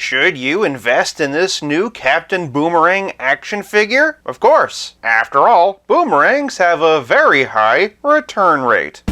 Should you invest in this new Captain Boomerang action figure? Of course. After all, boomerangs have a very high return rate.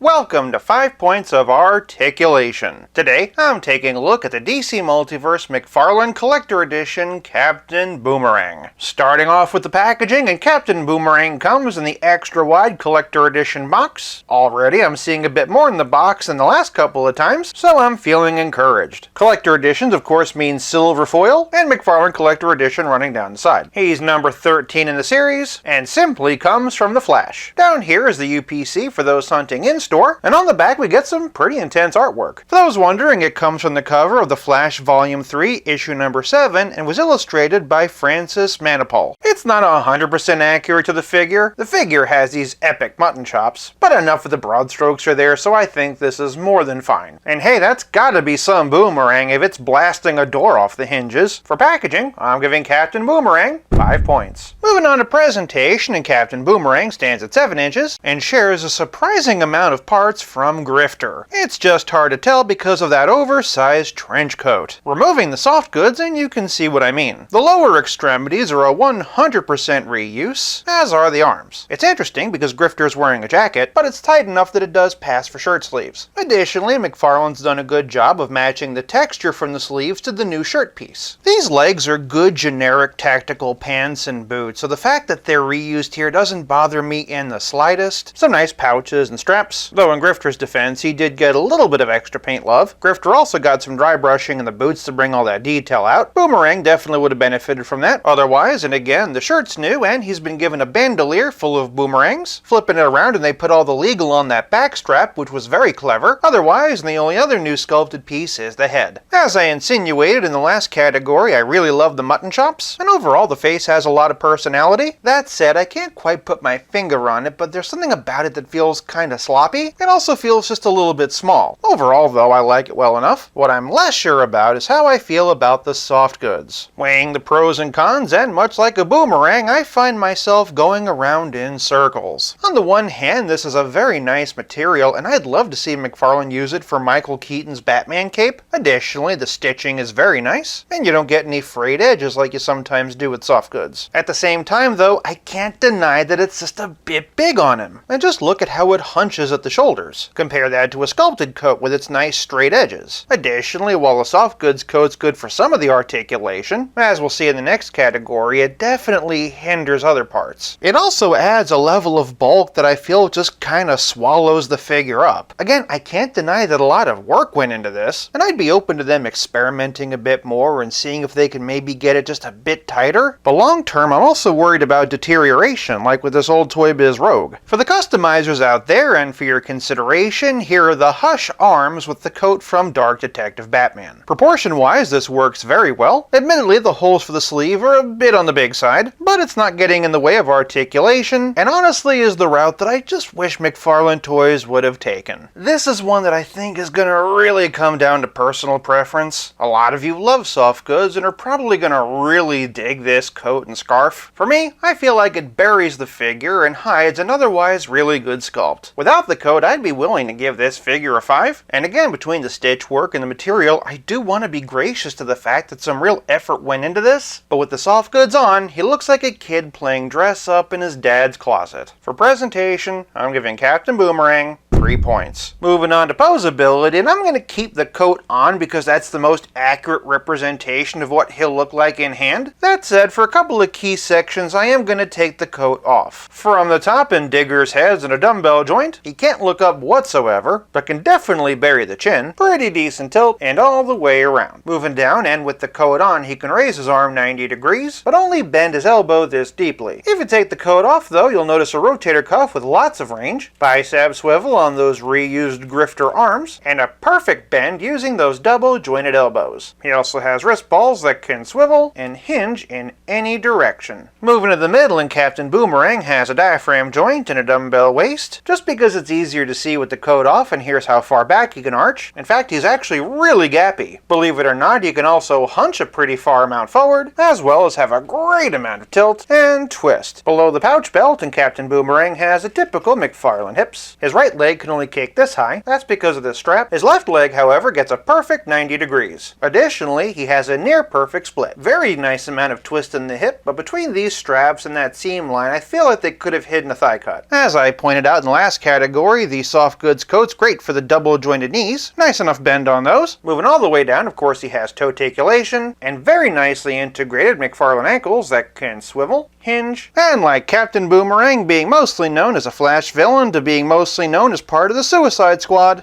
Welcome to 5 Points of Articulation. Today, I'm taking a look at the DC Multiverse McFarlane Collector Edition Captain Boomerang. Starting off with the packaging, and Captain Boomerang comes in the extra wide Collector Edition box. Already, I'm seeing a bit more in the box than the last couple of times, so I'm feeling encouraged. Collector Editions, of course, means silver foil, and McFarlane Collector Edition running down the side. He's number 13 in the series, and simply comes from the Flash. Down here is the UPC for those hunting in-store, and on the back we get some pretty intense artwork. For those wondering, it comes from the cover of the Flash Volume 3, issue number 7, and was illustrated by Francis Manapul. It's not 100% accurate to the figure. The figure has these epic mutton chops, but enough of the broad strokes are there, so I think this is more than fine. And hey, that's gotta be some boomerang if it's blasting a door off the hinges. For packaging, I'm giving Captain Boomerang 5 points. Moving on to presentation, and Captain Boomerang stands at 7 inches and shares a surprising amount of parts from Grifter. It's just hard to tell because of that oversized trench coat. Removing the soft goods and you can see what I mean. The lower extremities are a 100% reuse, as are the arms. It's interesting because Grifter's wearing a jacket, but it's tight enough that it does pass for shirt sleeves. Additionally, McFarlane's done a good job of matching the texture from the sleeves to the new shirt piece. These legs are good generic tactical pants and boots, so the fact that they're reused here doesn't bother me in the slightest. Some nice pouches and straps. Though in Grifter's defense, he did get a little bit of extra paint love. Grifter also got some dry brushing in the boots to bring all that detail out. Boomerang definitely would have benefited from that. Otherwise, and again, the shirt's new and he's been given a bandolier full of boomerangs. Flipping it around and they put all the legal on that back strap, which was very clever. Otherwise, and the only other new sculpted piece is the head. As I insinuated in the last category, I really love the mutton chops, and overall the face has a lot of personality. That said, I can't quite put my finger on it, but there's something about it that feels kinda sloppy. It also feels just a little bit small. Overall, though, I like it well enough. What I'm less sure about is how I feel about the soft goods. Weighing the pros and cons, and much like a boomerang, I find myself going around in circles. On the one hand, this is a very nice material, and I'd love to see McFarlane use it for Michael Keaton's Batman cape. Additionally, the stitching is very nice, and you don't get any frayed edges like you sometimes do with soft goods. At the same time, though, I can't deny that it's just a bit big on him. And just look at how it hunches at the shoulders. Compare that to a sculpted coat with its nice straight edges. Additionally, while the soft goods coat's good for some of the articulation, as we'll see in the next category, it definitely hinders other parts. It also adds a level of bulk that I feel just kinda swallows the figure up. Again, I can't deny that a lot of work went into this, and I'd be open to them experimenting a bit more and seeing if they can maybe get it just a bit tighter. But long term, I'm also worried about deterioration, like with this old Toy Biz Rogue. For the customizers out there, and for your consideration, here are the Hush arms with the coat from Dark Detective Batman. Proportion-wise, this works very well. Admittedly, the holes for the sleeve are a bit on the big side, but it's not getting in the way of articulation, and honestly is the route that I just wish McFarlane Toys would have taken. This is one that I think is gonna really come down to personal preference. A lot of you love soft goods and are probably gonna really dig this coat and scarf. For me, I feel like it buries the figure and hides an otherwise really good sculpt. Without the coat, I'd be willing to give this figure a 5. And again, between the stitch work and the material, I do want to be gracious to the fact that some real effort went into this. But with the soft goods on, he looks like a kid playing dress up in his dad's closet. For presentation, I'm giving Captain Boomerang 3 points. Moving on to posability, and I'm going to keep the coat on because that's the most accurate representation of what he'll look like in hand. That said, for a couple of key sections, I am going to take the coat off. From the top in Digger's heads and a dumbbell joint, he can't look up whatsoever, but can definitely bury the chin. Pretty decent tilt, and all the way around. Moving down, and with the coat on, he can raise his arm 90 degrees, but only bend his elbow this deeply. If you take the coat off, though, you'll notice a rotator cuff with lots of range, bicep swivel on those reused Grifter arms, and a perfect bend using those double jointed elbows. He also has wrist balls that can swivel and hinge in any direction. Moving to the middle, and Captain Boomerang has a diaphragm joint and a dumbbell waist, just because it's easy easier to see with the coat off, and here's how far back he can arch. In fact, he's actually really gappy. Believe it or not, he can also hunch a pretty far amount forward, as well as have a great amount of tilt and twist. Below the pouch belt, and Captain Boomerang has a typical McFarlane hips. His right leg can only kick this high. That's because of this strap. His left leg, however, gets a perfect 90 degrees. Additionally, he has a near perfect split. Very nice amount of twist in the hip, but between these straps and that seam line, I feel like they could have hidden a thigh cut. As I pointed out in the last category, the soft goods coat's great for the double jointed knees. Nice enough bend on those. Moving all the way down, of course, he has toe articulation and very nicely integrated McFarlane ankles that can swivel, hinge, and like Captain Boomerang being mostly known as a Flash villain to being mostly known as part of the Suicide Squad,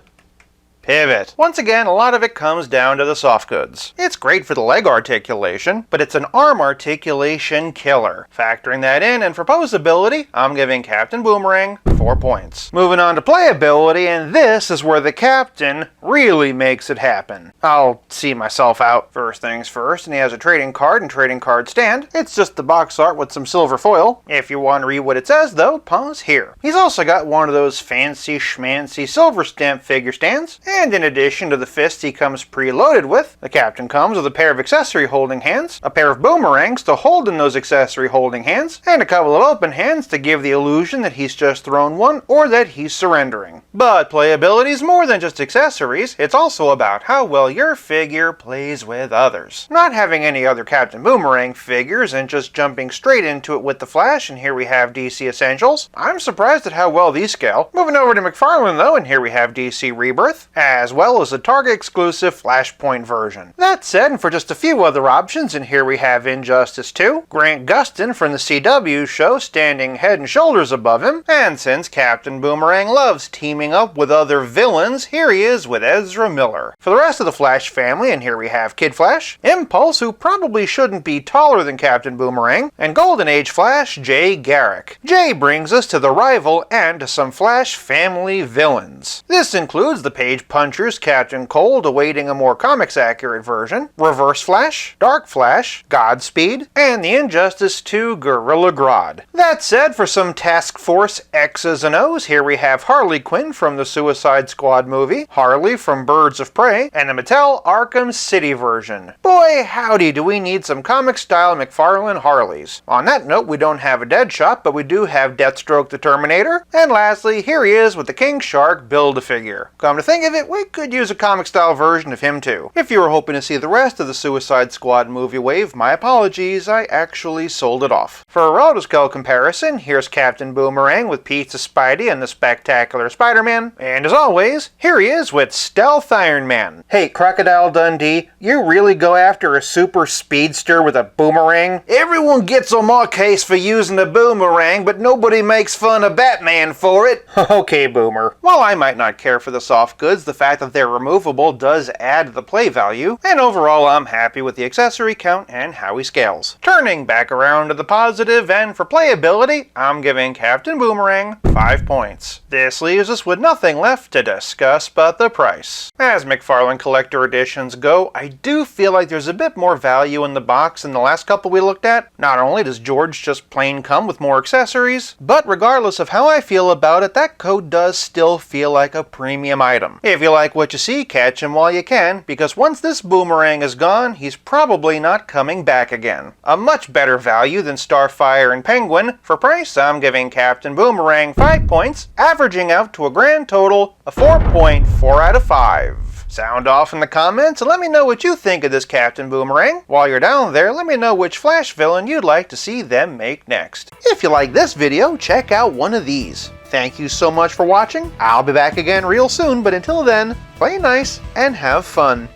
pivot. Once again, a lot of it comes down to the soft goods. It's great for the leg articulation, but it's an arm articulation killer. Factoring that in, and for posability, I'm giving Captain Boomerang 4 points. Moving on to playability, and this is where the Captain really makes it happen. I'll see myself out. First things first, and he has a trading card and trading card stand. It's just the box art with some silver foil. If you want to read what it says though, pause here. He's also got one of those fancy schmancy silver stamp figure stands. And in addition to the fist he comes preloaded with, the Captain comes with a pair of accessory holding hands, a pair of boomerangs to hold in those accessory holding hands, and a couple of open hands to give the illusion that he's just thrown one or that he's surrendering. But playability is more than just accessories, it's also about how well your figure plays with others. Not having any other Captain Boomerang figures and just jumping straight into it with the Flash, and here we have DC Essentials, I'm surprised at how well these scale. Moving over to McFarlane though, and here we have DC Rebirth, as well as a Target exclusive Flashpoint version. That said, and for just a few other options, and here we have Injustice 2, Grant Gustin from the CW show standing head and shoulders above him, and since Captain Boomerang loves teaming up with other villains, here he is with Ezra Miller. For the rest of the Flash family, and here we have Kid Flash, Impulse, who probably shouldn't be taller than Captain Boomerang, and Golden Age Flash, Jay Garrick. Jay brings us to the rival and to some Flash family villains. This includes the Page Punchers, Captain Cold awaiting a more comics-accurate version, Reverse Flash, Dark Flash, Godspeed, and the Injustice 2 Gorilla Grodd. That said, for some Task Force X's and O's, here we have Harley Quinn from the Suicide Squad movie, Harley from Birds of Prey, and the Mattel Arkham City version. Boy, howdy, do we need some comic-style McFarlane Harleys. On that note, we don't have a Deadshot, but we do have Deathstroke the Terminator, and lastly, here he is with the King Shark Build-A-Figure. Come to think of it, we could use a comic-style version of him too. If you were hoping to see the rest of the Suicide Squad movie wave, my apologies, I actually sold it off. For a roto-scale comparison, here's Captain Boomerang with Pizza Spidey and the Spectacular Spider-Man, and as always, here he is with Stealth Iron Man. Hey, Crocodile Dundee, you really go after a super speedster with a boomerang? Everyone gets on my case for using a boomerang, but nobody makes fun of Batman for it. Okay, Boomer. While I might not care for the soft goods, the fact that they're removable does add to the play value, and overall I'm happy with the accessory count and how he scales. Turning back around to the positive, and for playability, I'm giving Captain Boomerang 5 points. This leaves us with nothing left to discuss but the price. As McFarlane Collector Editions go, I do feel like there's a bit more value in the box than the last couple we looked at. Not only does George just plain come with more accessories, but regardless of how I feel about it, that coat does still feel like a premium item. If you like what you see, catch him while you can, because once this boomerang is gone, he's probably not coming back again. A much better value than Starfire and Penguin. For price, I'm giving Captain Boomerang 5 points, averaging out to a grand total of 4.4 out of 5. Sound off in the comments and let me know what you think of this Captain Boomerang. While you're down there, let me know which Flash villain you'd like to see them make next. If you like this video, check out one of these. Thank you so much for watching. I'll be back again real soon, but until then, play nice and have fun.